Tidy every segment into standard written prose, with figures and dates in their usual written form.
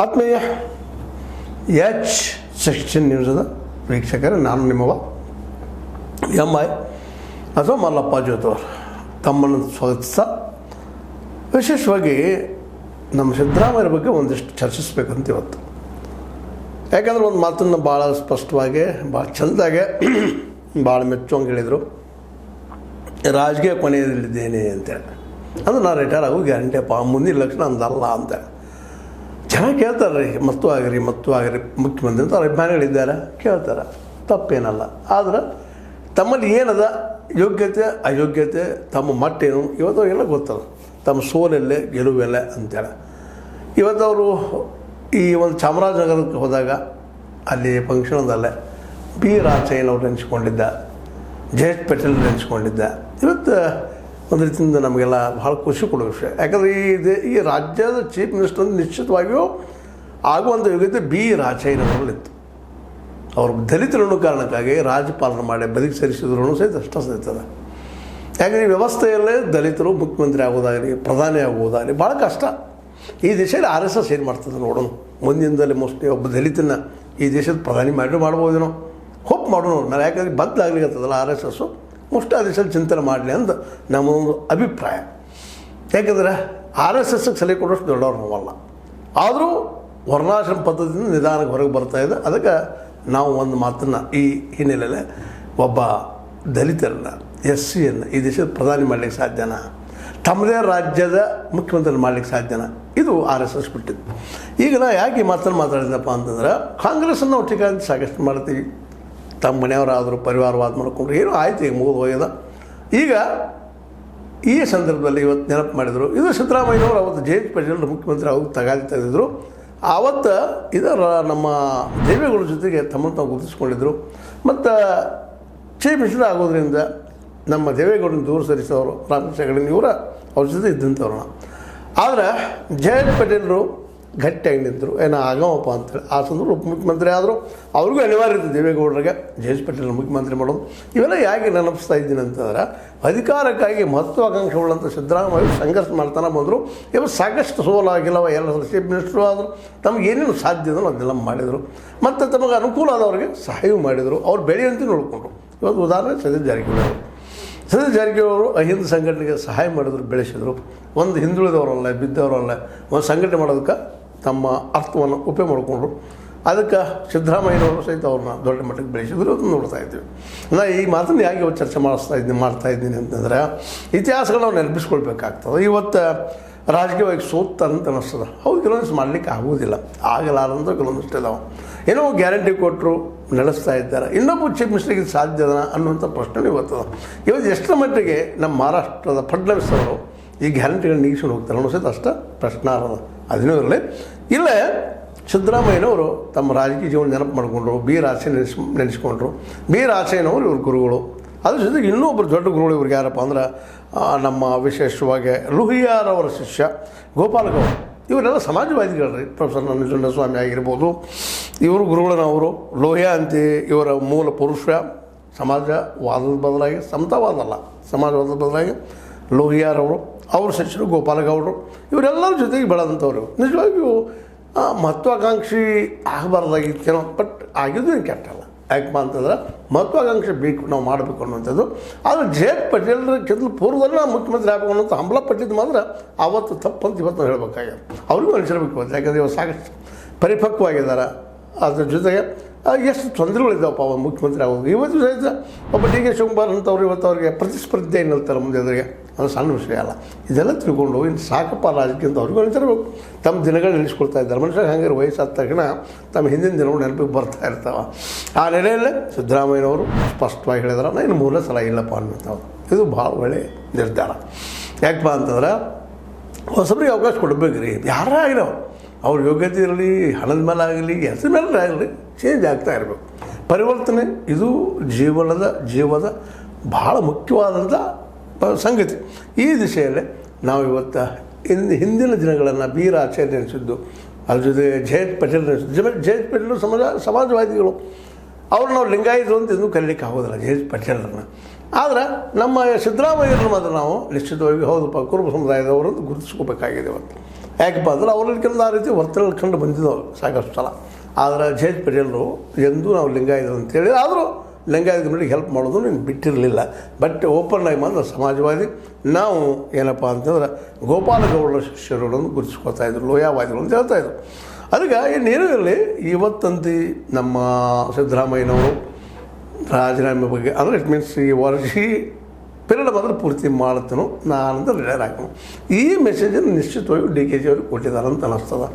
ಆತ್ಮೀಯ H16 ನ್ಯೂಸದ ವೀಕ್ಷಕರೇ, ನಾನು ನಿಮ್ಮವ MI ಅಥವಾ ಮಲ್ಲಪ್ಪ ಜೋತವರು ತಮ್ಮನ್ನು ಸ್ವಾಗತಿಸ ವಿಶೇಷವಾಗಿ ನಮ್ಮ ಸಿದ್ದರಾಮಯ್ಯರ ಬಗ್ಗೆ ಒಂದಿಷ್ಟು ಚರ್ಚಿಸಬೇಕಂತ ಇವತ್ತು. ಯಾಕಂದ್ರೆ ಒಂದು ಮಾತನ್ನು ಭಾಳ ಸ್ಪಷ್ಟವಾಗಿ ಭಾಳ ಚೆಂದಾಗೆ ಭಾಳ ಮೆಚ್ಚುವಂಗೆ ಹೇಳಿದರು, ರಾಜಕೀಯ ಕೊನೆಯಲ್ಲಿದ್ದೇನೆ ಅಂತೇಳಿ. ಅಂದ್ರೆ ನಾನು ರಿಟೈರ್ ಆಗೋ ಗ್ಯಾರಂಟಿ ಅಪ್ಪ, ಮುಂದಿನ ಲಕ್ಷಣ ಅಂದಲ್ಲ ಅಂತ ಜನ ಕೇಳ್ತಾರೆ ರೀ. ಮತ್ತು ಆಗಿರಿ ಮುಖ್ಯಮಂತ್ರಿ ಅಂತ ಅವ್ರ ಅಭಿಮಾನಿಗಳಿದ್ದಾರೆ, ಕೇಳ್ತಾರೆ, ತಪ್ಪೇನಲ್ಲ. ಆದ್ರೆ ತಮ್ಮಲ್ಲಿ ಏನದ ಯೋಗ್ಯತೆ ಅಯೋಗ್ಯತೆ, ತಮ್ಮ ಮಟ್ಟೇನು ಇವತ್ತು ಎಲ್ಲ ಗೊತ್ತದ, ತಮ್ಮ ಸೋಲೆಲ್ಲೇ ಗೆಲುವೆಲ್ಲ ಅಂತೇಳಿ. ಇವತ್ತು ಅವರು ಈ ಒಂದು ಚಾಮರಾಜನಗರಕ್ಕೆ ಹೋದಾಗ ಅಲ್ಲಿ ಫಂಕ್ಷನದಲ್ಲೇ ಬಿ ರಾಚಯ್ಯನವ್ರು ನೆನೆಸ್ಕೊಂಡಿದ್ದ, ಜಯೇಶ್ ಪಟೇಲ್ ನೆನೆಸ್ಕೊಂಡಿದ್ದ. ಇವತ್ತು ಒಂದು ರೀತಿಯಿಂದ ನಮಗೆಲ್ಲ ಭಾಳ ಖುಷಿ ಕೊಡೋ ವಿಷಯ. ಯಾಕಂದರೆ ಈ ರಾಜ್ಯದ ಚೀಫ್ ಮಿನಿಸ್ಟರ್ ಅಂತ ನಿಶ್ಚಿತವಾಗಿಯೂ ಆಗುವಂಥ ಯೋಗ್ಯತೆ ಬಿ ರಾಚಯ್ಯನವರಲ್ಲಿತ್ತು. ಅವರು ದಲಿತರನ್ನು ಕಾರಣಕ್ಕಾಗಿ ರಾಜ್ಯಪಾಲನೆ ಮಾಡಿ ಬದುಕಿ ಸೇರಿಸಿದ್ರು ಸಹಿತ ಅಷ್ಟ ಸಹಿತದ. ಯಾಕಂದರೆ ಈ ವ್ಯವಸ್ಥೆಯಲ್ಲೇ ದಲಿತರು ಮುಖ್ಯಮಂತ್ರಿ ಆಗೋದಾಗಲಿ ಪ್ರಧಾನಿ ಆಗುವುದಾಗಲಿ ಭಾಳ ಕಷ್ಟ. ಈ ದೇಶದಲ್ಲಿ RSS ಏನು ಮಾಡ್ತದೆ ನೋಡೋಣ. ಮುಂದಿನದಲ್ಲಿ ಮೋಸ್ಟ್ಲಿ ಒಬ್ಬ ದಲಿತನ ಈ ದೇಶದ ಪ್ರಧಾನಿ ಮಾಡ್ಬೋದೇನೋ, ಹೋಪ್ ಮಾಡೋಣ ನಾವು. ಯಾಕಂದರೆ ಬದಲಾಗ್ಲಿಕ್ಕತ್ತದಲ್ಲ RSS, ಮೋಸ್ಟ್ ಆ ದೇಶದಲ್ಲಿ ಚಿಂತನೆ ಮಾಡಲಿ ಅಂತ ನಮ್ಮೊಂದು ಅಭಿಪ್ರಾಯ. ಯಾಕಂದರೆ RSSಗೆ ಸಲಹೆ ಕೊಡೋಷ್ಟು ದೊಡ್ಡವ್ರು ನಾವಲ್ಲ. ಆದರೂ ವರ್ಣಾಶ್ರಮ ಪದ್ಧತಿಯಿಂದ ನಿಧಾನಕ್ಕೆ ಹೊರಗೆ ಬರ್ತಾಯಿದೆ. ಅದಕ್ಕೆ ನಾವು ಒಂದು ಮಾತನ್ನು ಈ ಹಿನ್ನೆಲೆಯಲ್ಲಿ ಒಬ್ಬ ದಲಿತರನ್ನು SCಯನ್ನು ಈ ದೇಶದ ಪ್ರಧಾನಿ ಮಾಡಲಿಕ್ಕೆ ಸಾಧ್ಯನಾ, ತಮ್ಮದೇ ರಾಜ್ಯದ ಮುಖ್ಯಮಂತ್ರಿ ಮಾಡಲಿಕ್ಕೆ ಸಾಧ್ಯನಾ, ಇದು RSS ಬಿಟ್ಟಿದ್ದು. ಈಗ ನಾ ಯಾಕೆ ಈ ಮಾತನ್ನು ಮಾತಾಡಿದಪ್ಪ ಅಂತಂದ್ರೆ, ಕಾಂಗ್ರೆಸ್ಸನ್ನು ನಾವು ಟೀಕಾಂತ ಸಾಕಷ್ಟು ಮಾಡ್ತೀವಿ. ತಮ್ಮ ಮನೆಯವರಾದರೂ ಪರಿವಾರವಾದ ಮಾಡ್ಕೊಂಡ್ರು ಏನೋ ಆಯ್ತು, ಈಗ ಮುಗಿದು ಹೋಗ್ಯದ. ಈಗ ಈ ಸಂದರ್ಭದಲ್ಲಿ ಇವತ್ತು ನೆನಪು ಮಾಡಿದರು, ಇದು ಸಿದ್ದರಾಮಯ್ಯನವರು ಅವತ್ತು ಜಯೇಶ್ ಪಟೇಲ್ ಮುಖ್ಯಮಂತ್ರಿ ಆಗಿ ತೆಗೆದಿದ್ರು. ಆವತ್ತು ಇದರ ನಮ್ಮ ದೇವೇಗೌಡ ಜೊತೆಗೆ ತಮ್ಮನ್ನು ತಾವು ಗುರುತಿಸ್ಕೊಂಡಿದ್ರು. ಮತ್ತು ಚೀಫ್ ಮಿನಿಸ್ಟರ್ ಆಗೋದ್ರಿಂದ ನಮ್ಮ ದೇವೇಗೌಡನ ದೂರ ಸರಿಸೋರು ರಾಮಕೃಷ್ಣ ಹೆಗಡೆ ಇವರ ಅವ್ರ ಜೊತೆ ಇದ್ದಂಥವ್ರನ್ನ. ಆದರೆ ಜಯೇಶ್ ಪಟೇಲರು ಗಟ್ಟಿಯಾಗಿ ನಿಂತರು, ಏನೋ ಆಗಮಪ್ಪ ಅಂತೇಳಿ. ಆ ಸಂದರ್ಭ ಉಪಮುಖ್ಯಮಂತ್ರಿ ಆದರೂ ಅವ್ರಿಗೂ ಅನಿವಾರ್ಯ ಇತ್ತು ದೇವೇಗೌಡರಿಗೆ ಜಯೇಶ್ ಪಟೇಲ್ ಮುಖ್ಯಮಂತ್ರಿ ಮಾಡೋದು. ಇವೆಲ್ಲ ಯಾಕೆ ನೆನಪಿಸ್ತಾ ಇದ್ದೀನಿ ಅಂತಂದ್ರೆ, ಅಧಿಕಾರಕ್ಕಾಗಿ ಮಹತ್ವಾಕಾಂಕ್ಷೆಗಳಂತ ಸಿದ್ದರಾಮಯ್ಯ ಸಂಘರ್ಷ ಮಾಡ್ತಾನೆ ಬಂದರು. ಇವಾಗ ಸಾಕಷ್ಟು ಸೋಲಾಗಿಲ್ಲವ, ಎಲ್ಲ ಚೀಫ್ ಮಿನಿಸ್ಟ್ರು ಆದರು. ತಮಗೆ ಏನೇನು ಸಾಧ್ಯ ಅದನ್ನು ಅದೆಲ್ಲ ಮಾಡಿದರು. ಮತ್ತು ತಮಗೆ ಅನುಕೂಲ ಆದವ್ರಿಗೆ ಸಹಾಯ ಮಾಡಿದರು. ಅವ್ರು ಬೆಳೆಯಂತೆ ನೋಡಿಕೊಂಡ್ರು. ಇವತ್ತು ಉದಾಹರಣೆ ಸತೀಶ್ ಜಾರಕಿಹೊಳಿ ಅವರು ಅಹಿಂದ ಸಂಘಟನೆಗೆ ಸಹಾಯ ಮಾಡಿದ್ರು, ಬೆಳೆಸಿದರು. ಒಂದು ಹಿಂದುಳಿದವರಲ್ಲ, ಬಿದ್ದವರಲ್ಲ, ಒಂದು ಸಂಘಟನೆ ಮಾಡೋದಕ್ಕೆ ತಮ್ಮ ಅರ್ಥವನ್ನು ಉಪಯೋಗ ಮಾಡಿಕೊಂಡ್ರು. ಅದಕ್ಕೆ ಸಿದ್ದರಾಮಯ್ಯನವರು ಸಹಿತ ಅವ್ರನ್ನ ದೊಡ್ಡ ಮಟ್ಟಕ್ಕೆ ಬೆಳೆಸಿದ್ರು. ಅದನ್ನು ನೋಡ್ತಾ ಇದ್ದೀವಿ. ನಾನು ಈ ಮಾತನ್ನು ಯಾಕೆ ಇವತ್ತು ಚರ್ಚೆ ಮಾಡ್ತಾ ಇದ್ದೀನಿ ಅಂತಂದರೆ, ಇತಿಹಾಸಗಳು ನಾವು ನೆನಪಿಸ್ಕೊಳ್ಬೇಕಾಗ್ತದೆ. ಇವತ್ತು ರಾಜಕೀಯವಾಗಿ ಸೋತಂತ ಅನ್ನಿಸ್ತದೆ. ಹೌದು, ಕೆಲವೊಂದಿಷ್ಟು ಮಾಡಲಿಕ್ಕೆ ಆಗೋದಿಲ್ಲ, ಆಗಲಾರಂದ್ರೆ ಕೆಲವೊಂದಿಷ್ಟು ಇದಾವೆ. ಏನೋ ಗ್ಯಾರಂಟಿ ಕೊಟ್ಟರು, ನಡೆಸ್ತಾ ಇದ್ದಾರೆ. ಇನ್ನೊಬ್ಬ ಚೀಫ್ ಮಿನಿಸ್ಟರ್ಗೆ ಸಾಧ್ಯದನ ಅನ್ನುವಂಥ ಪ್ರಶ್ನೆ ಇವತ್ತು ಎಷ್ಟರ ಮಟ್ಟಿಗೆ ನಮ್ಮ ಮಹಾರಾಷ್ಟ್ರದ ಫಡ್ನವೀಸ್ ಅವರು ಈ ಗ್ಯಾರಂಟಿಗಳನ್ನ ನೀಗಿಸ್ಕೊಂಡು ಹೋಗ್ತಾರೆ ಅನ್ನೋ ಸಹಿತ ಅಷ್ಟ ಪ್ರಶ್ನೆ ಅದ. ಅದನ್ನೂ ಇರಲಿ. ಇಲ್ಲೇ ಸಿದ್ದರಾಮಯ್ಯನವರು ತಮ್ಮ ರಾಜಕೀಯ ಜೀವನ ನೆನಪು ಮಾಡಿಕೊಂಡ್ರು, ಬಿ ರಾಚಯ್ಯ ನೆನೆಸ್ಕೊಂಡ್ರು. ಬಿ ರಾಚಯ್ಯನವರು ಇವ್ರ ಗುರುಗಳು. ಅದ್ರ ಜೊತೆಗೆ ಇನ್ನೊಬ್ಬರು ದೊಡ್ಡ ಗುರುಗಳು ಇವ್ರಿಗೆ ಯಾರಪ್ಪ ಅಂದ್ರೆ, ನಮ್ಮ ವಿಶೇಷವಾಗಿ ಲೋಹಿಯಾರವರ ಶಿಷ್ಯ ಗೋಪಾಲಗೌಡ. ಇವರೆಲ್ಲ ಸಮಾಜವಾದಿಗಳು ರೀ. ಪ್ರೊಫೆಸರ್ ನಂಜುಂಡಸ್ವಾಮಿ ಆಗಿರ್ಬೋದು, ಇವರು ಗುರುಗಳನ್ನವರು. ಲೋಹಿಯಾ ಅಂತ ಇವರ ಮೂಲ ಪುರುಷ. ಸಮಾಜವಾದದ ಬದಲಾಗಿ, ಸಮತಾವಾದ ಅಲ್ಲ, ಸಮಾಜವಾದದ ಬದಲಾಗಿ ಲೋಹಿಯಾರವರು, ಅವ್ರ ಶಿಷ್ಯರು ಗೋಪಾಲಗೌಡರು. ಇವರೆಲ್ಲರ ಜೊತೆಗೆ ಬೆಳೆದಂಥವ್ರು. ನಿಜವಾಗಿಯೂ ಮಹತ್ವಾಕಾಂಕ್ಷಿ ಆಗಬಾರ್ದಾಗಿತ್ತೇನೋ, ಬಟ್ ಆಗಿದ್ದು ಏನು ಕೆಟ್ಟಲ್ಲ. ಯಾಕಪ್ಪ ಅಂತಂದ್ರೆ ಮಹತ್ವಾಕಾಂಕ್ಷೆ ಬೇಕು, ನಾವು ಮಾಡಬೇಕು ಅನ್ನುವಂಥದ್ದು. ಆದರೆ ಜಯೇಶ್ ಪಟೇಲ್ರ ಕೆದಲು ಪೂರ್ವದಲ್ಲಿ ನಾವು ಮುಖ್ಯಮಂತ್ರಿ ಆಗಬೇಕು ಅನ್ನೋಂಥ ಹಂಬಲ ಪಟ್ಟಿದ್ದು ಮಾತ್ರ ಆವತ್ತು ತಪ್ಪಂತ ಇವತ್ತು ನಾವು ಹೇಳ್ಬೇಕಾಗ್ಯದ. ಅವ್ರಿಗೂ ಅನಿಸಿರ್ಬೇಕು ಇವತ್ತು. ಯಾಕಂದರೆ ಇವಾಗ ಸಾಕಷ್ಟು ಪರಿಪಕ್ವಾಗಿದ್ದಾರೆ. ಅದ್ರ ಜೊತೆಗೆ ಎಷ್ಟು ತೊಂದರೆಗಳಿದ್ದಾವಪ್ಪ ಅವ್ರು ಮುಖ್ಯಮಂತ್ರಿ ಆಗೋದು. ಇವತ್ತು ಸಹಿತ ಒಬ್ಬ DK ಶಿವಕುಮಾರ್ ಅಂತವ್ರು ಇವತ್ತು ಅವ್ರಿಗೆ ಪ್ರತಿಸ್ಪರ್ಧೆ ಏನಿರ್ತಾರೆ ಮುಂದೆ ಎದುರಿಗೆ, ಅದು ಸಣ್ಣ ವಿಷಯ ಅಲ್ಲ. ಇದೆಲ್ಲ ತಿಳ್ಕೊಂಡು ಇನ್ನು ಸಾಕಪ್ಪ ರಾಜಕೀಯ ಅಂತ ಅವ್ರಿಗೂ ಅನಿಸಿರ್ಬೇಕು. ತಮ್ಮ ದಿನಗಳು ನೆನೆಸ್ಕೊಳ್ತಾ ಇದ್ದಾರೆ. ಮನುಷ್ಯರಿಗೆ ಹಂಗೆ ವಯಸ್ಸಾದ ತಕ್ಷಣ ತಮ್ಮ ಹಿಂದಿನ ದಿನಗಳು ನೆನಪಿಗೆ ಬರ್ತಾ ಇರ್ತಾವೆ. ಆ ನೆಲೆಯಲ್ಲೇ ಸಿದ್ದರಾಮಯ್ಯನವರು ಸ್ಪಷ್ಟವಾಗಿ ಹೇಳಿದ್ರೆ, ನಾನು ಇನ್ನು 3ನೇ ಸಲ ಇಲ್ಲಪ್ಪ ಅನ್ನೋಂಥವ್ರು. ಇದು ಭಾಳ ಒಳ್ಳೆಯ ನಿರ್ಧಾರ. ಯಾಕಪ್ಪ ಅಂತಂದ್ರೆ ಹೊಸಬರಿಗೆ ಅವಕಾಶ ಕೊಡಬೇಕು ರೀ. ಯಾರೇ ಆಗಿರೋ ಅವ್ರ ಯೋಗ್ಯತೆ ಇರಲಿ, ಹಣದ ಮೇಲೆ ಆಗಲಿ, ಹೆಸರು ಮೇಲೆ ಆಗಲಿ, ಚೇಂಜ್ ಆಗ್ತಾ ಇರಬೇಕು. ಪರಿವರ್ತನೆ ಇದು ಜೀವದ ಭಾಳ ಮುಖ್ಯವಾದಂಥ ಸಂಗತಿ. ಈ ದಿಶೆಯಲ್ಲೇ ನಾವು ಇವತ್ತು ಹಿಂದಿನ ದಿನಗಳನ್ನು ಬಿ ರಾಚಯ್ಯ ನೆನೆಸಿದ್ದು, ಅದ್ರ ಜೊತೆಗೆ ಜಯೇಶ್ ಪಟೇಲ್ ನೆನೆಸಿದ್ದು. ಜಯೇಶ್ ಪಟೇಲ್ ಸಮಾಜವಾದಿಗಳು. ಅವ್ರು ನಾವು ಲಿಂಗಾಯತರು ಅಂತ ಇನ್ನೂ ಕರೀಲಿಕ್ಕೆ ಆಗೋದಿಲ್ಲ ಜಯೇಶ್ ಪಟೇಲರನ್ನ. ಆದರೆ ನಮ್ಮ ಸಿದ್ದರಾಮಯ್ಯರನ್ನು ಮಾತ್ರ ನಾವು ನಿಶ್ಚಿತವಾಗಿ ಹೌದಪ್ಪ ಕುರುಬ ಸಮುದಾಯದವರು ಅಂತ ಗುರುತಿಸ್ಕೋಬೇಕಾಗಿದೆ ಇವತ್ತು. ಯಾಕಪ್ಪ ಅಂದ್ರೆ ಅವರಲ್ಲಿ ಕೆಲವು ಆ ರೀತಿ ವರ್ತನೆಗಳು ಕಂಡು ಬಂದಿದ್ದವು ಸಾಕಷ್ಟು ಸಲ. ಆದರೆ ಜೆ ಎಚ್ ಪಟೇಲರು ಎಂದೂ ನಾವು ಲಿಂಗಾಯತರು ಅಂತೇಳಿ ಆದರೂ ಲಿಂಗಾಯತ ನೋಡಿ ಹೆಲ್ಪ್ ಮಾಡೋದು ನೀನು ಬಿಟ್ಟಿರಲಿಲ್ಲ. ಬಟ್ ಓಪನ್ ಆಗಿ ಮಾತ್ರ ಸಮಾಜವಾದಿ ನಾವು ಏನಪ್ಪ ಅಂತಂದ್ರೆ ಗೋಪಾಲಗೌಡರ ಶಿಷ್ಯರುಗಳನ್ನು ಗುರುತಿಸ್ಕೊಳ್ತಾ ಇದ್ರು, ಲೋಯಾವಾದಿಗಳು ಅಂತ ಹೇಳ್ತಾಯಿದ್ರು. ಅದಕ್ಕೆ ಇನ್ನೇನೂ ಇರಲಿ, ಇವತ್ತಂತೂ ನಮ್ಮ ಸಿದ್ದರಾಮಯ್ಯನವರು ರಾಜೀನಾಮೆ ಬಗ್ಗೆ ಅಂದರೆ ಇಟ್ ಮೀನ್ಸ್ ಈ ವರ್ಷ ಪೀರಿಯಡ್ ಮಾತ್ರ ಪೂರ್ತಿ ಮಾಡ್ತೇನೋ ನಾನಂತ ರಿಟೈರ್ ಆಗ್ತೇನೆ. ಈ ಮೆಸೇಜನ್ನು ನಿಶ್ಚಿತವಾಗಿ ಡಿ ಕೆ ಜಿ ಅವ್ರಿಗೆ ಕೊಟ್ಟಿದ್ದಾರೆ ಅಂತ ಅನ್ನಿಸ್ತದೆ.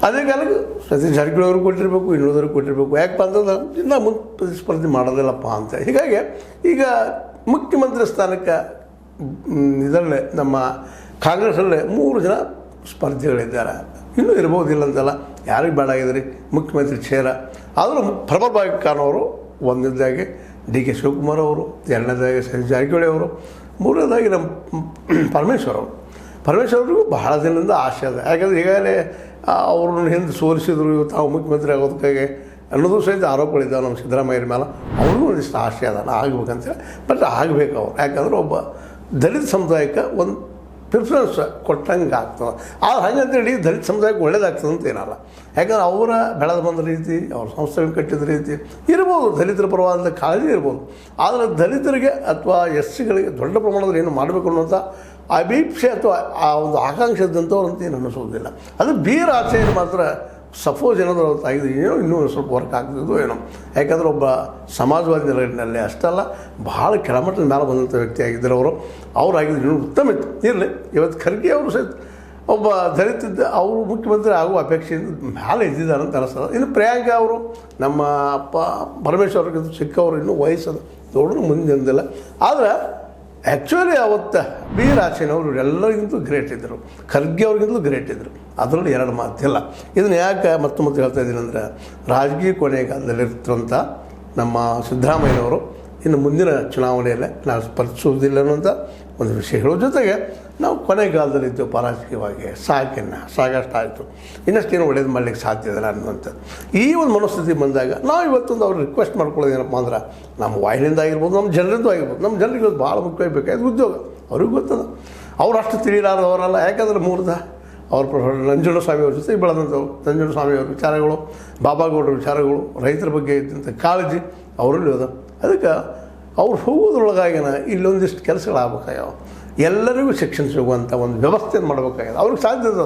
ಅದೇ ಕಾಲಕ್ಕೆ ಸತೀಶ್ ಜಾರಕಿಹೊಳಿ ಅವ್ರಿಗೆ ಕೊಟ್ಟಿರಬೇಕು, ಇನ್ನೋದವ್ರಿಗೆ ಕೊಟ್ಟಿರಬೇಕು. ಯಾಕಪ್ಪ ಅಂತಂದ್ರೆ ಇನ್ನೂ ಮುಂದೆ ಪ್ರತಿಸ್ಪರ್ಧೆ ಮಾಡೋದಿಲ್ಲಪ್ಪ ಅಂತ. ಹೀಗಾಗಿ ಈಗ ಮುಖ್ಯಮಂತ್ರಿ ಸ್ಥಾನಕ್ಕೆ ಇದರಲ್ಲೇ ನಮ್ಮ ಕಾಂಗ್ರೆಸ್ಸಲ್ಲೇ 3 ಜನ ಸ್ಪರ್ಧಿಗಳಿದ್ದಾರೆ. ಇನ್ನೂ ಇರ್ಬೋದಿಲ್ಲ ಅಂತಲ್ಲ, ಯಾರಿಗೆ ಬೇಡ ಆಗಿದ್ರಿ ಮುಖ್ಯಮಂತ್ರಿ ಚೇರ. ಆದರೂ ಪ್ರಬಲ ಭಾವಿಕಾನವರು ಒಂದನೇದಾಗಿ ಡಿ ಕೆ ಶಿವಕುಮಾರ್ ಅವರು, ಎರಡನೇದಾಗಿ ಸತೀಶ್ ಜಾರಕಿಹೊಳಿ ಅವರು, ಮೂರನೇದಾಗಿ ನಮ್ಮ ಪರಮೇಶ್ವರವ್ರಿಗೂ ಬಹಳ ದಿನದಿಂದ ಆಸೆ ಅದ. ಯಾಕಂದರೆ ಈಗಾಗಲೇ ಅವ್ರನ್ನ ಹಿಂದೆ ಸೋಲಿಸಿದ್ರು, ತಾವು ಮುಖ್ಯಮಂತ್ರಿ ಆಗೋದಕ್ಕಾಗಿ ಅನ್ನೋದು ಸಹಿತ ಆರೋಪಗಳಿದ್ದಾವೆ ನಮ್ಮ ಸಿದ್ದರಾಮಯ್ಯರ ಮೇಲೆ. ಅವ್ರಿಗೂ ಒಂದಿಷ್ಟು ಆಸೆ ಅದ ಆಗ್ಬೇಕಂತೇಳಿ. ಬಟ್ ಆಗಬೇಕು ಅವ್ರು, ಯಾಕಂದ್ರೆ ಒಬ್ಬ ದಲಿತ ಸಮುದಾಯಕ್ಕೆ ಒಂದು ಪ್ರಿಫರೆನ್ಸ್ ಕೊಟ್ಟಂಗೆ ಆಗ್ತದೆ. ಆದ್ರೆ ಹಾಗಂತೇಳಿ ದಲಿತ ಸಮುದಾಯಕ್ಕೆ ಒಳ್ಳೇದಾಗ್ತದೆ ಅಂತ ಏನಲ್ಲ. ಯಾಕಂದ್ರೆ ಅವರ ಬೆಳೆದು ಬಂದ ರೀತಿ, ಅವ್ರ ಸಂಸ್ಥೆಗಳು ಕಟ್ಟಿದ ರೀತಿ ಇರ್ಬೋದು, ದಲಿತರ ಪರವಾದ ಕಾಳಜಿ ಇರ್ಬೋದು. ಆದರೆ ದಲಿತರಿಗೆ ಅಥವಾ ಎಸ್ ಸಿಗಳಿಗೆ ದೊಡ್ಡ ಪ್ರಮಾಣದಲ್ಲಿ ಏನು ಮಾಡಬೇಕು ಅನ್ನೋಂಥ ಅಭೀಪ್ಸೆ ಅಥವಾ ಆ ಒಂದು ಆಕಾಂಕ್ಷೆ ಇದ್ದಂಥವ್ರು ಅಂತ ಏನು ಅನ್ನಿಸೋದಿಲ್ಲ. ಅದು ಬೀರ್ ಆಚೆಯನ್ನು ಮಾತ್ರ ಸಪೋಸ್ ಏನಾದರೂ ಆಗಿದೆ ಏನೋ ಇನ್ನೂ ಸ್ವಲ್ಪ ವರ್ಕ್ ಆಗ್ತಿದ್ದು ಏನೋ. ಯಾಕಂದರೆ ಒಬ್ಬ ಸಮಾಜವಾದಿ ನೆಲೆಯಲ್ಲಿ ಅಷ್ಟಲ್ಲ, ಭಾಳ ಕೆಳಮಟ್ಟದ ಮೇಲೆ ಬಂದಂಥ ವ್ಯಕ್ತಿಯಾಗಿದ್ದರು ಅವರು. ಅವರಾಗಿದ್ದು ಇನ್ನೂ ಉತ್ತಮ ಇತ್ತು. ಇರಲಿ, ಇವತ್ತು ಖರ್ಗೆ ಅವರು ಸಹಿತ ಒಬ್ಬ ದಲಿತಿದ್ದ ಅವರು ಮುಖ್ಯಮಂತ್ರಿ ಆಗುವ ಅಪೇಕ್ಷೆಯಿಂದ ಮೇಲೆ ಇದ್ದಿದ್ದಾರೆ ಅಂತ ಅನಿಸ್ತದೆ. ಇನ್ನು ಪ್ರಿಯಾಂಕಾ ಅವರು ನಮ್ಮ ಪರಮೇಶ್ವರ್ಗಿಂತ ಚಿಕ್ಕವರು, ಇನ್ನೂ ವಯಸ್ಸದು ದೊಡ್ಡ ಮುಂದಿಲ್ಲ. ಆದರೆ ಆ್ಯಕ್ಚುಲಿ ಅವತ್ತು ಬಿ ರಾಜೇನವರು ಎಲ್ಲರಿಗಿಂತಲೂ ಗ್ರೇಟ್ ಇದ್ದರು, ಖರ್ಗೆ ಅವ್ರಿಗಿಂತಲೂ ಗ್ರೇಟ್ ಇದ್ದರು. ಅದರಲ್ಲಿ 2 ಮಾತಿಲ್ಲ. ಇದನ್ನು ಯಾಕೆ ಮತ್ತೆ ಹೇಳ್ತಾ ಇದ್ದೀನಿ ಅಂದರೆ, ರಾಜಕೀಯ ಕೊನೆಗಾಲದಲ್ಲಿರ್ತಂಥ ನಮ್ಮ ಸಿದ್ದರಾಮಯ್ಯನವರು ಇನ್ನು ಮುಂದಿನ ಚುನಾವಣೆಯಲ್ಲೇ ನಾವು ಸ್ಪರ್ಧಿಸುವುದಿಲ್ಲ ಅನ್ನೋಂಥ ಒಂದು ವಿಷಯ ಹೇಳೋ ಜೊತೆಗೆ ನಾವು ಕೊನೆಗಾಲದಲ್ಲಿದ್ದೇವೆ ರಾಜಕೀಯವಾಗಿ, ಸಾಕಷ್ಟಾಯಿತು, ಇನ್ನಷ್ಟೇನು ಒಳ್ಳೇದು ಮಾಡಲಿಕ್ಕೆ ಸಾಧ್ಯ ಇಲ್ಲ ಅನ್ನುವಂಥದ್ದು. ಈ ಒಂದು ಮನಸ್ಥಿತಿ ಬಂದಾಗ ನಾವು ಇವತ್ತೊಂದು ಅವ್ರು ರಿಕ್ವೆಸ್ಟ್ ಮಾಡ್ಕೊಳ್ಳೋದು ಏನಪ್ಪ ಅಂದ್ರೆ, ನಮ್ಮ ವಾಹಿನಿಯಿಂದ ಆಗಿರ್ಬೋದು, ನಮ್ಮ ಜನರಿಂದ ಆಗಿರ್ಬೋದು, ನಮ್ಮ ಜನರಿಗೆ ಭಾಳ ಮುಖ್ಯವಾಗಿ ಬೇಕಾಯ್ತು ಉದ್ಯೋಗ. ಅವ್ರಿಗೆ ಗೊತ್ತದ, ಅವ್ರು ಅಷ್ಟು ತಿಳಿಲಾರದವರಲ್ಲ. ಯಾಕಂದ್ರೆ ಅವ್ರ ನಂಜುಂಡಸ್ವಾಮಿ ಅವ್ರ ಜೊತೆ ಬೆಳೆದಂಥವ್ರು. ನಂಜುಂಡಸ್ವಾಮಿಯವ್ರ ವಿಚಾರಗಳು, ಬಾಬಾಗೌಡರ ವಿಚಾರಗಳು, ರೈತರ ಬಗ್ಗೆ ಇದ್ದಂಥ ಕಾಳಜಿ ಅವರಲ್ಲಿ ಅದ. ಅದಕ್ಕೆ ಅವ್ರು ಹೋಗೋದ್ರೊಳಗಾಗಿನ ಇಲ್ಲೊಂದಿಷ್ಟು ಕೆಲಸಗಳಾಗಬೇಕಾಗ್ಯಾವ. ಎಲ್ಲರಿಗೂ ಶಿಕ್ಷಣ ಸಿಗುವಂಥ ಒಂದು ವ್ಯವಸ್ಥೆಯನ್ನು ಮಾಡಬೇಕಾಗಿದೆ. ಅವ್ರಿಗೆ ಸಾಧ್ಯ ಅದು.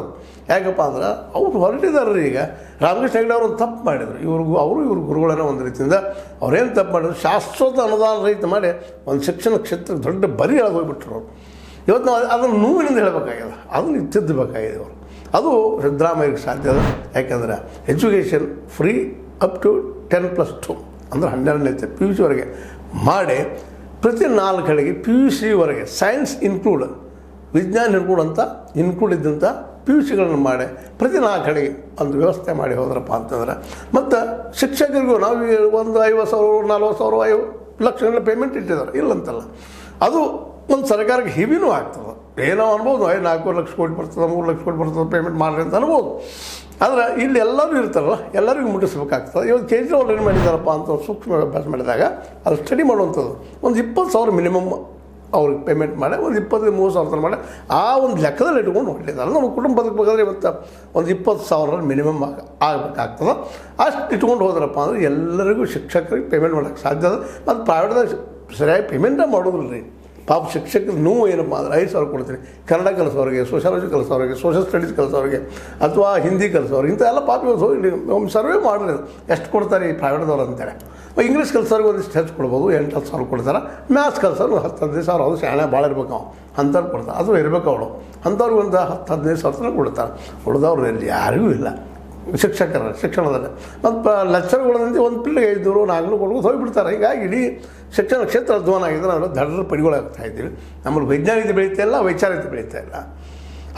ಯಾಕಪ್ಪ ಅಂದ್ರೆ ಅವ್ರು ಹೊರಟಿದ್ದಾರೆ. ಈಗ ರಾಮಕೃಷ್ಣ ಹೆಗಡೆ ಅವರು ಒಂದು ತಪ್ಪು ಮಾಡಿದರು. ಇವ್ರ ಗುರುಗಳನ್ನ ಒಂದು ರೀತಿಯಿಂದ ಅವ್ರೇನು ತಪ್ಪು ಮಾಡಿದ್ರು, ಶಾಶ್ವತ ಅನುದಾನ ರಹಿತ ಮಾಡಿ ಒಂದು ಶಿಕ್ಷಣ ಕ್ಷೇತ್ರಕ್ಕೆ ದೊಡ್ಡ ಬರಿ ಹೋಗಿಬಿಟ್ರು ಅವರು. ಇವತ್ತು ನಾವು ಅದನ್ನು ನೋವಿನಿಂದ ಹೇಳಬೇಕಾಗಿದೆ, ಅದನ್ನು ತಿದ್ದಬೇಕಾಗಿದೆ ಅವರು. ಅದು ಸಿದ್ದರಾಮಯ್ಯಗೆ ಸಾಧ್ಯ ಅದ. ಯಾಕಂದ್ರೆ ಎಜುಕೇಷನ್ ಫ್ರೀ ಅಪ್ ಟು 10+2 ಅಂದರೆ 12ನೇ PUC ವರೆಗೆ ಮಾಡಿ, ಪ್ರತಿ 4 ಕಡೆಗೆ PUC ವರೆಗೆ ಸೈನ್ಸ್ ಇನ್ಕ್ಲೂಡ್, ವಿಜ್ಞಾನ ಇನ್ಕ್ಲೂಡ್ ಇದ್ದಂಥ PUCಗಳನ್ನು ಮಾಡಿ ಪ್ರತಿ 4 ಕಡೆಗೆ ಒಂದು ವ್ಯವಸ್ಥೆ ಮಾಡಿ ಹೋದ್ರಪ್ಪ ಅಂತಂದ್ರೆ, ಮತ್ತು ಶಿಕ್ಷಕರಿಗೂ ನಾವು ಒಂದು 50,000 40,000 ಲಕ್ಷಗಳ ಪೇಮೆಂಟ್ ಇಟ್ಟಿದ್ದಾರೆ, ಇಲ್ಲಂತಲ್ಲ. ಅದು ಒಂದು ಸರ್ಕಾರಕ್ಕೆ ಹಿವಿನೂ ಆಗ್ತದೆ. ಏನೋ ಅನ್ಬೋದು, 4 ಲಕ್ಷ ಕೋಟಿ ಬರ್ತದೆ, 3 ಲಕ್ಷ ಕೋಟಿ ಬರ್ತದೆ, ಪೇಮೆಂಟ್ ಮಾಡಿರಿ ಅಂತ ಅನ್ಬೋದು. ಆದರೆ ಇಲ್ಲಿ ಎಲ್ಲರೂ ಇರ್ತಾರಲ್ಲ, ಎಲ್ಲರಿಗೂ ಮುಟ್ಟಿಸ್ಬೇಕಾಗ್ತದೆ. ಇವತ್ತು ಕೇಜ್ರಿವಾಲ್ ಏನು ಮಾಡಿದ್ದಾರಪ್ಪ ಅಂತ ಸೂಕ್ಷ್ಮ ಅಭ್ಯಾಸ ಮಾಡಿದಾಗ ಅದು ಸ್ಟಡಿ ಮಾಡುವಂಥದ್ದು. ಒಂದು 20,000 ಮಿನಿಮಮ್ ಅವ್ರಿಗೆ ಪೇಮೆಂಟ್ ಮಾಡಿ, ಒಂದು 20,000-30,000 ಮಾಡಿ ಆ ಒಂದು ಲೆಕ್ಕದಲ್ಲಿ ಇಟ್ಕೊಂಡು ಹೊರಟಿದ್ದಾರೆ. ನಮ್ಮ ಕುಟುಂಬ ಬದುಕಬೇಕಾದ್ರೆ ಇವತ್ತು ಒಂದು 20,000 ಮಿನಿಮಮ್ ಆಗಬೇಕಾಗ್ತದೆ. ಅಷ್ಟು ಇಟ್ಕೊಂಡು ಹೋದ್ರಪ್ಪ ಅಂದರೆ ಎಲ್ಲರಿಗೂ ಶಿಕ್ಷಕರಿಗೆ ಪೇಮೆಂಟ್ ಮಾಡೋಕ್ಕೆ ಸಾಧ್ಯ ಅದ. ಮತ್ತು ಪ್ರೈವೇಟ್ದಾಗ ಸರಿಯಾಗಿ ಪೇಮೆಂಟೇ ಮಾಡೋದಿಲ್ಲ ರೀ. ಪಾಪ ಶಿಕ್ಷಕರು ನೋವು ಏನಪ್ಪ ಅಂದರೆ 5,000 ಕೊಡ್ತೀನಿ, ಕನ್ನಡ ಕಲಿಸೋರಿಗೆ, ಸೋಷಾಲಜಿ ಕಲಿಸೋರಿಗೆ, ಸೋಷಲ್ ಸ್ಟಡೀಸ್ ಕಲಿಸೋರಿಗೆ, ಅಥವಾ ಹಿಂದಿ ಕಲಿಸೋರಿಗೆ, ಇಂಥ ಎಲ್ಲ ಪಾಪ ಹೋಗಿ ಒಂದು ಸರ್ವೆ ಮಾಡಿರಿ ಎಷ್ಟು ಕೊಡ್ತಾರೆ ಈ ಪ್ರೈವೇಟ್ದವ್ರು ಅಂತೇಳಿ. ಇಂಗ್ಲೀಷ್ ಕಲಿಸೋರಿಗೆ ಒಂದಿಷ್ಟು ಹೆಚ್ಚು ಕೊಡ್ಬೋದು, 8,000 ಕೊಡ್ತಾರೆ. ಮ್ಯಾಥ್ಸ್ ಕಲಿಸೋರು 10-15,000, ಅದು ಶಾಣೆ ಭಾಳ ಇರ್ಬೇಕು ಅವ್ನು ಅಂಥವ್ರು ಕೊಡ್ತಾರೆ. ಅದು ಇರಬೇಕು ಅವಳು ಅಂಥವ್ರಿಗೆ ಒಂದು 10-15,000 ಕೊಡ್ತಾರೆ. ಉಳಿದವ್ರು ಎಲ್ಲಿ ಯಾರಿಗೂ ಇಲ್ಲ ಶಿಕ್ಷಕರ ಶಿಕ್ಷಣದಲ್ಲಿ. ಮತ್ತು ಲೆಕ್ಚರ್ಗಳಂತೆ ಒಂದು ಪಿಲ್ಲೆಗೆ 500-400 ಕೊಡ್ಬೋದು ಹೋಗಿಬಿಡ್ತಾರೆ. ಹೀಗಾಗಿ ಇಡೀ ಶಿಕ್ಷಣ ಕ್ಷೇತ್ರ ಅಧ್ವಾನ ಆಗಿದೆ. ನಾವು ದಡ್ಡರ ಪಡಿಗಳಾಗ್ತಾ ಇದ್ದೀವಿ. ನಮ್ಮಲ್ಲಿ ವೈಜ್ಞಾನಿಕತೆ ಬೆಳೀತಾ ಇಲ್ಲ, ವೈಚಾರಿಕತೆ ಬೆಳೀತಾ ಇಲ್ಲ.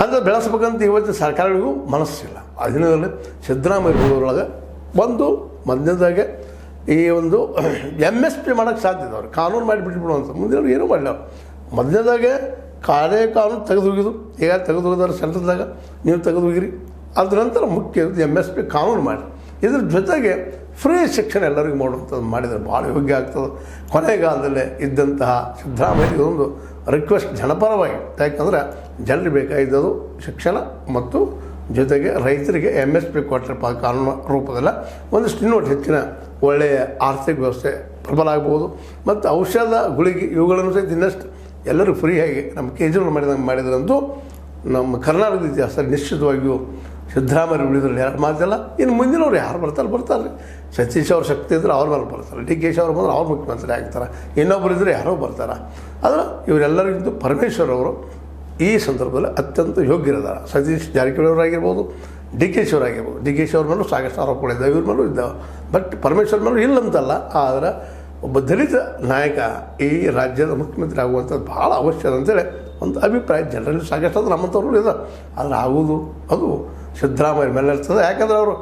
ಅಂದರೆ ಬೆಳೆಸ್ಬೇಕಂತ ಇವತ್ತು ಸರ್ಕಾರಗಳಿಗೂ ಮನಸ್ಸಿಲ್ಲ. ಅದರಲ್ಲಿ ಸಿದ್ದರಾಮಯ್ಯ ಹೋಗೋದ್ರೊಳಗೆ ಒಂದು ಮೊದಲನೇದಾಗೆ ಈ ಒಂದು MSP ಮಾಡೋಕ್ಕೆ ಸಾಧ್ಯ ಅವ್ರು ಕಾನೂನು ಮಾಡಿಬಿಟ್ಬಿಡುವಂಥ. ಮುಂದೆ ಏನೂ ಮಾಡಲ್ಲ. ಮೊದಲನೇದಾಗೆ ಕಾನೂನು ತೆಗೆದೋಗಿದ್ದು, ಈಗ ತೆಗೆದೋಗಿದಾರೆ ಸೆಂಟ್ರಲ್ದಾಗ, ನೀವು ತೆಗೆದೋಗಿರಿ. ಅದ್ರ ನಂತರ ಮುಖ್ಯ MSP ಕಾನೂನು ಮಾಡಿ, ಇದ್ರ ಜೊತೆಗೆ ಫ್ರೀ ಶಿಕ್ಷಣ ಎಲ್ಲರಿಗೂ ಮಾಡುವಂಥದ್ದು ಮಾಡಿದರೆ ಭಾಳ ಯೋಗ್ಯ ಆಗ್ತದೆ. ಕೊನೆಗಾಲದಲ್ಲೇ ಇದ್ದಂತಹ ಸಿದ್ದರಾಮಯ್ಯಗೆ ಒಂದು ರಿಕ್ವೆಸ್ಟ್ ಜನಪರವಾಗಿ, ಯಾಕಂದರೆ ಜನರಿಗೆ ಬೇಕಾಗಿದ್ದದು ಶಿಕ್ಷಣ ಮತ್ತು ಜೊತೆಗೆ ರೈತರಿಗೆ MSP ಕೊಟ್ಟರಪ್ಪ ಕಾನೂನು ರೂಪದಲ್ಲ ಒಂದಿಷ್ಟು ಇನ್ನೂ ಹೆಚ್ಚಿನ ಒಳ್ಳೆಯ ಆರ್ಥಿಕ ವ್ಯವಸ್ಥೆ ಪ್ರಬಲ ಆಗ್ಬೋದು. ಮತ್ತು ಔಷಧ ಗುಳಿಗೆ ಇವುಗಳನ್ನು ಸಹಿತ ಇನ್ನಷ್ಟು ಎಲ್ಲರೂ ಫ್ರೀಯಾಗಿ ನಮ್ಮ ಕೇಜ್ರಿವಾಲ್ ಮಾಡಿದ್ರಂತೂ ನಮ್ಮ ಕರ್ನಾಟಕದ ಇತಿಹಾಸ ನಿಶ್ಚಿತವಾಗಿಯೂ ಸಿದ್ದರಾಮಯ್ಯ ಉಳಿದ್ರಲ್ಲಿ ಯಾರು ಮಾತಿಲ್ಲ. ಇನ್ನು ಮುಂದಿನವ್ರು ಯಾರು ಬರ್ತಾರೆ ರೀ. ಸತೀಶ್ ಅವ್ರ ಶಕ್ತಿ ಇದ್ದರೆ ಅವ್ರ ಮೇಲೆ ಬರ್ತಾರೆ, DK ಅವ್ರು ಬಂದ್ರೆ ಅವ್ರು ಮುಖ್ಯಮಂತ್ರಿ ಆಗ್ತಾರೆ, ಇನ್ನೊಬ್ಬರು ಇದ್ದರೆ ಯಾರೋ ಬರ್ತಾರೆ. ಆದರೆ ಇವರೆಲ್ಲರಿಗಿಂತ ಪರಮೇಶ್ವರ್ ಅವರು ಈ ಸಂದರ್ಭದಲ್ಲಿ ಅತ್ಯಂತ ಯೋಗ್ಯರಿದ್ದಾರೆ. ಸತೀಶ್ ಜಾರಕಿಹೊಳಿ ಅವರಾಗಿರ್ಬೋದು, DK ಅವರಾಗಿರ್ಬೋದು. DK ಅವ್ರ ಮೇಲೂ ಸಾಕಷ್ಟು ಆರೋಪಗಳಿದ್ದಾವೆ, ಇವ್ರ ಮೇಲೂ ಇದ್ದಾವೆ. ಬಟ್ ಪರಮೇಶ್ವರ್ ಮೇಲೂ ಇಲ್ಲಂತಲ್ಲ. ಆದರೆ ಒಬ್ಬ ದಲಿತ ನಾಯಕ ಈ ರಾಜ್ಯದ ಮುಖ್ಯಮಂತ್ರಿ ಆಗುವಂಥದ್ದು ಭಾಳ ಅವಶ್ಯಕ ಅಂತೇಳಿ ಒಂದು ಅಭಿಪ್ರಾಯ ಜನರಲ್ಲಿ ಸಾಕಷ್ಟು ಅಂದ್ರೆ ನಮ್ಮಂಥವ್ರು ಇದೆ. ಆದರೆ ಆಗುವುದು ಅದು ಸಿದ್ದರಾಮಯ್ಯ ಮೇಲೆ ಇರ್ತದೆ. ಯಾಕಂದರೆ ಅವರು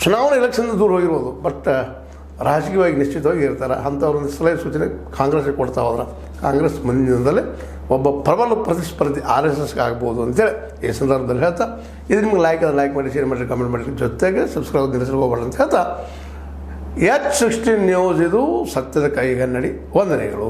ಚುನಾವಣೆ ಎಲೆಕ್ಷನ್ ದೂರ ಹೋಗಿರ್ಬೋದು, ಬಟ್ ರಾಜಕೀಯವಾಗಿ ನಿಶ್ಚಿತವಾಗಿ ಇರ್ತಾರೆ. ಅಂಥವ್ರನ್ನ ಸಲಹೆ ಸೂಚನೆ ಕಾಂಗ್ರೆಸ್ಗೆ ಕೊಡ್ತಾ ಹೋದ್ರೆ ಕಾಂಗ್ರೆಸ್ ಮುಂದಿನ ದಿನದಲ್ಲಿ ಒಬ್ಬ ಪ್ರಬಲ ಪ್ರತಿಸ್ಪರ್ಧಿ RSSಗೆ ಆಗ್ಬೋದು ಅಂತೇಳಿ ಈ ಸಂದರ್ಭದಲ್ಲಿ ಹೇಳ್ತಾ, ಇದು ನಿಮ್ಗೆ ಲೈಕ್ ಮಾಡಿ, ಶೇರ್ ಮಾಡಿ, ಕಮೆಂಟ್ ಮಾಡಿ, ಜೊತೆಗೆ ಸಬ್ಸ್ಕ್ರೈಬ್ ನಿಲ್ಲಿಸಲು ಹೋಗ್ಬಾರ್ದು ಅಂತ ಹೇಳ್ತಾ H16 ನ್ಯೂಸ್ ಇದು ಸತ್ಯದ ಕೈಗನ್ನಡಿ. ವಂದನೆಗಳು.